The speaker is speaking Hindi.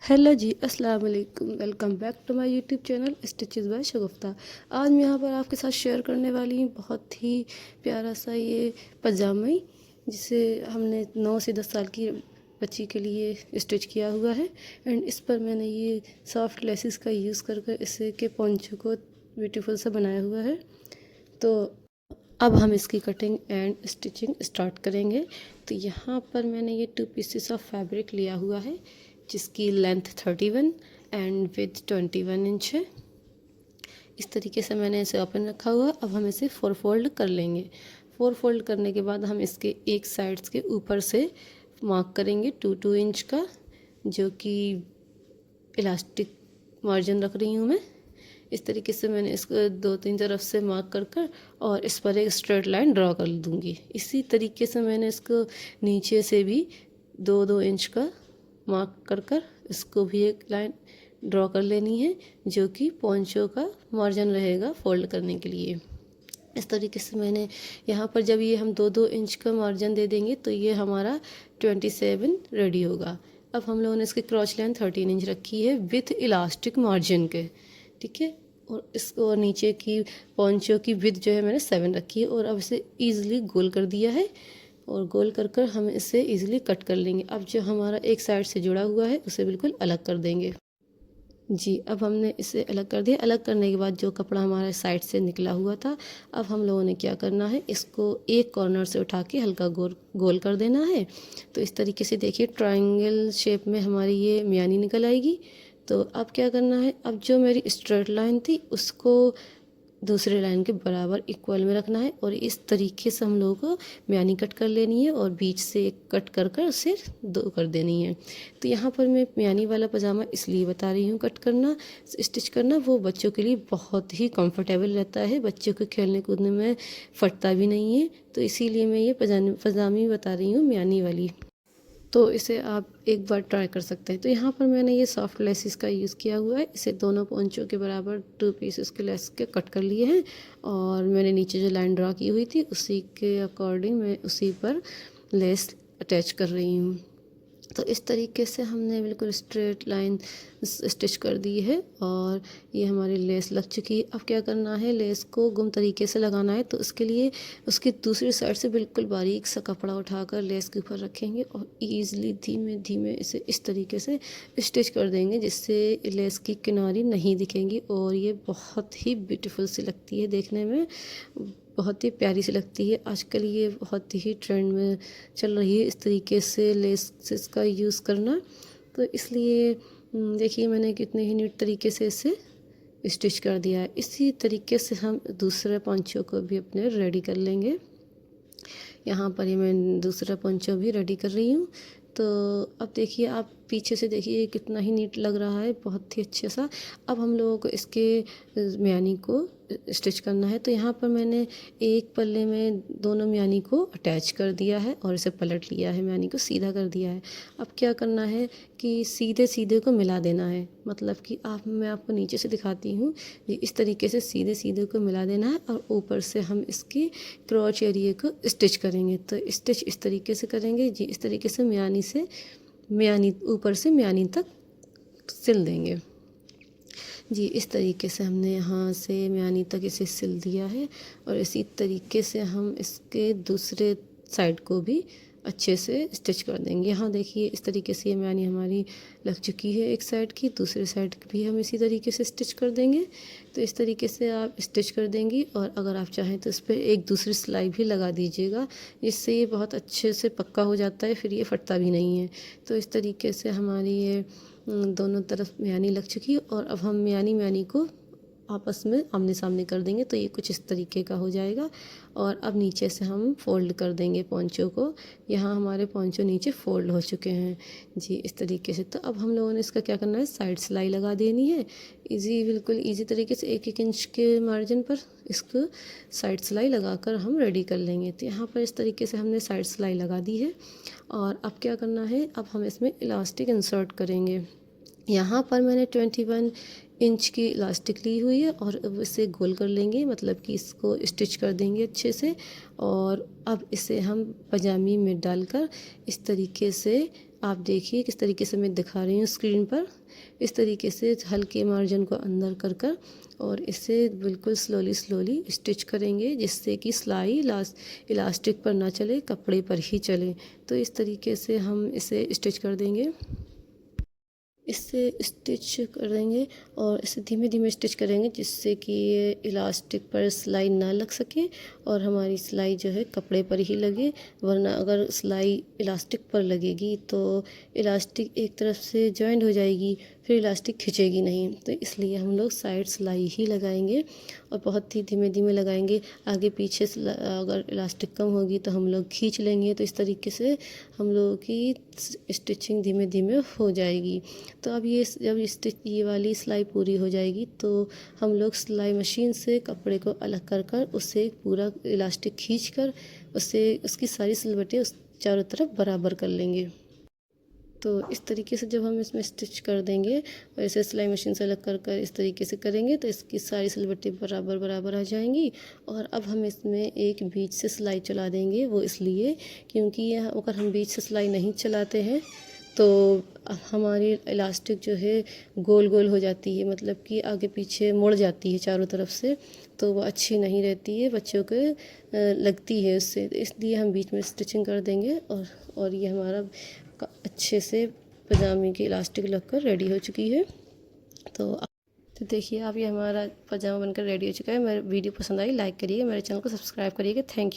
हेलो जी, अस्सलाम वालेकुम। Welcome back to my YouTube channel stitches by Shagufta. आज मैं यहाँ पर आपके साथ शेयर करने वाली हूँ बहुत ही प्यारा सा ये पजामा, जिसे हमने 9 से 10 साल की बच्ची के लिए स्टिच किया हुआ है। एंड इस पर मैंने ये सॉफ्ट लेसिस का यूज़ कर इसे के पोंचो को ब्यूटीफुल सा बनाया हुआ है। तो अब हम इसकी कटिंग एंड स्टिचिंग स्टार्ट करेंगे। तो यहाँ पर मैंने ये 2 पीसेस ऑफ फैब्रिक लिया हुआ है, जिसकी लेंथ 31 एंड विड्थ 21 इंच है। इस तरीके से मैंने इसे ओपन रखा हुआ। अब हम इसे 4 फोल्ड कर लेंगे। 4 फोल्ड करने के बाद हम इसके एक साइड्स के ऊपर से मार्क करेंगे 2 इंच का, जो कि इलास्टिक मार्जिन रख रही हूँ मैं। इस तरीके से मैंने इसको 2-3 तरफ से मार्क कर और इस पर एक स्ट्रेट लाइन ड्रॉ कर दूँगी। इसी तरीके से मैंने इसको नीचे से भी 2-2 इंच का मार्क कर इसको भी एक लाइन ड्रॉ कर लेनी है, जो कि पोंचो का मार्जिन रहेगा फोल्ड करने के लिए। इस तरीके से मैंने यहाँ पर जब ये हम 2-2 इंच का मार्जिन दे देंगे तो ये हमारा 27 रेडी होगा। अब हम लोगों ने इसकी क्रॉच लाइन 13 इंच रखी है विथ इलास्टिक मार्जिन के, ठीक है। और इसको नीचे की पोंचो की विड्थ जो है मैंने 7 रखी है। और अब इसे ईज़िली गोल कर दिया है और गोल कर हम इसे ईज़िली कट कर लेंगे। अब जो हमारा एक साइड से जुड़ा हुआ है उसे बिल्कुल अलग कर देंगे। जी, अब हमने इसे अलग कर दिया। अलग करने के बाद जो कपड़ा हमारे साइड से निकला हुआ था, अब हम लोगों ने क्या करना है, इसको एक कॉर्नर से उठा के हल्का गोल गोल कर देना है। तो इस तरीके से देखिए ट्रायंगल शेप में हमारी ये मियानी निकल आएगी। तो अब क्या करना है, अब जो मेरी स्ट्रेट लाइन थी उसको दूसरे लाइन के बराबर इक्वल में रखना है और इस तरीके से हम लोगों को म्यानी कट कर लेनी है और बीच से एक कट कर उसे 2 कर देनी है। तो यहाँ पर मैं म्यानी वाला पजामा इसलिए बता रही हूँ कट करना, स्टिच करना। वो बच्चों के लिए बहुत ही कंफर्टेबल रहता है, बच्चों को खेलने कूदने में फटता भी नहीं है। तो इसीलिए मैं ये पजामी बता रही हूँ म्यानी वाली। तो इसे आप एक बार ट्राई कर सकते हैं। तो यहाँ पर मैंने ये सॉफ्ट लेसिस का यूज़ किया हुआ है। इसे दोनों पोंचों के बराबर 2 पीसेस के लेस के कट कर लिए हैं और मैंने नीचे जो लाइन ड्रा की हुई थी उसी के अकॉर्डिंग मैं उसी पर लेस अटैच कर रही हूँ। तो इस तरीके से हमने बिल्कुल स्ट्रेट लाइन स्टिच कर दी है और ये हमारी लेस लग चुकी है। अब क्या करना है, लेस को गुम तरीके से लगाना है। तो उसके लिए उसकी दूसरी साइड से बिल्कुल बारीक सा कपड़ा उठाकर लेस के ऊपर रखेंगे और ईज़िली धीमे धीमे इसे इस तरीके से स्टिच कर देंगे, जिससे लेस की किनारी नहीं दिखेंगी और ये बहुत ही ब्यूटीफुल सी लगती है देखने में, बहुत ही प्यारी सी लगती है। आजकल ये बहुत ही ट्रेंड में चल रही है इस तरीके से लेसेस का यूज़ करना। तो इसलिए देखिए मैंने कितने ही नीट तरीके से इसे स्टिच कर दिया है। इसी तरीके से हम दूसरे पोंचो को भी अपने रेडी कर लेंगे। यहाँ पर ही मैं दूसरा पोंचो भी रेडी कर रही हूँ। तो अब देखिए आप पीछे से देखिए कितना ही नीट लग रहा है, बहुत ही अच्छे सा। अब हम लोगों को इसके म्यानी को स्टिच करना है। तो यहाँ पर मैंने एक पल्ले में दोनों म्यानी को अटैच कर दिया है और इसे पलट लिया है, म्यानी को सीधा कर दिया है। अब क्या करना है कि सीधे सीधे को मिला देना है, मतलब कि मैं आपको नीचे से दिखाती हूँ। इस तरीके से सीधे सीधे को मिला देना है और ऊपर से हम इसकी क्रॉच एरिया को स्टिच करेंगे। तो स्टिच इस तरीके से करेंगे जी, इस तरीके से म्यानी ऊपर से म्यानी तक सिल देंगे जी। इस तरीके से हमने यहाँ से म्यानी तक इसे सिल दिया है और इसी तरीके से हम इसके दूसरे साइड को भी अच्छे से स्टिच कर देंगे। यहाँ देखिए इस तरीके से ये म्यानी हमारी लग चुकी है एक साइड की, दूसरे साइड भी हम इसी तरीके से स्टिच कर देंगे। तो इस तरीके से आप स्टिच कर देंगी और अगर आप चाहें तो इस पर एक दूसरी सिलाई भी लगा दीजिएगा, जिससे ये बहुत अच्छे से पक्का हो जाता है, फिर ये फटता भी नहीं है। तो इस तरीके से हमारी ये दोनों तरफ म्यानी लग चुकी है और अब हम म्यानी को आपस में आमने सामने कर देंगे। तो ये कुछ इस तरीके का हो जाएगा और अब नीचे से हम फोल्ड कर देंगे पोंचो को। यहाँ हमारे पोंचो नीचे फोल्ड हो चुके हैं जी, इस तरीके से। तो अब हम लोगों ने इसका क्या करना है, साइड सिलाई लगा देनी है बिल्कुल ईजी तरीके से। 1-1 इंच के मार्जिन पर इसको साइड सिलाई लगाकर हम रेडी कर लेंगे। तो यहाँ पर इस तरीके से हमने साइड सिलाई लगा दी है और अब क्या करना है, अब हम इसमें इलास्टिक इंसर्ट करेंगे। यहाँ पर मैंने 21 इंच की इलास्टिक ली हुई है और अब इसे गोल कर लेंगे, मतलब कि इसको स्टिच कर देंगे अच्छे से। और अब इसे हम पजामी में डालकर इस तरीके से आप देखिए किस तरीके से मैं दिखा रही हूँ स्क्रीन पर। इस तरीके से हल्के मार्जिन को अंदर कर कर और इसे बिल्कुल स्लोली स्लोली स्टिच करेंगे, जिससे कि सिलाई इलास्टिक पर ना चले, कपड़े पर ही चले। तो इस तरीके से हम इसे स्टिच कर देंगे। इससे स्टिच कर देंगे और इसे धीमे धीमे स्टिच करेंगे, जिससे कि ये इलास्टिक पर सिलाई ना लग सके और हमारी सिलाई जो है कपड़े पर ही लगे। वरना अगर सिलाई इलास्टिक पर लगेगी तो इलास्टिक एक तरफ से जॉइंट हो जाएगी, फिर इलास्टिक खिंचेगी नहीं। तो इसलिए हम लोग साइड सिलाई ही लगाएंगे और बहुत ही धीमे धीमे लगाएंगे। आगे पीछे अगर इलास्टिक कम होगी तो हम लोग खींच लेंगे। तो इस तरीके से हम लोगों की स्टिचिंग धीमे धीमे हो जाएगी। तो अब ये वाली सिलाई पूरी हो जाएगी तो हम लोग सिलाई मशीन से कपड़े को अलग कर कर उसे पूरा इलास्टिक खींच कर उसकी सारी सिलवटें उस चारों तरफ बराबर कर लेंगे। तो इस तरीके से जब हम इसमें स्टिच कर देंगे और इसे सिलाई मशीन से अलग कर कर इस तरीके से करेंगे तो इसकी सारी सिलवटें बराबर बराबर आ जाएंगी। और अब हम इसमें एक बीच से सिलाई चला देंगे, वो इसलिए क्योंकि यह अगर हम बीच से सिलाई नहीं चलाते हैं तो हमारी इलास्टिक जो है गोल गोल हो जाती है, मतलब कि आगे पीछे मुड़ जाती है चारों तरफ से, तो वो अच्छी नहीं रहती है, बच्चों को लगती है उससे। तो इसलिए हम बीच में स्टिचिंग कर देंगे और ये हमारा अच्छे से पजामे की इलास्टिक लगकर रेडी हो चुकी है। तो देखिए आप, ये हमारा पजामा बनकर रेडी हो चुका है। मेरी वीडियो पसंद आई लाइक करिएगा, मेरे चैनल को सब्सक्राइब करिएगा। Thank you.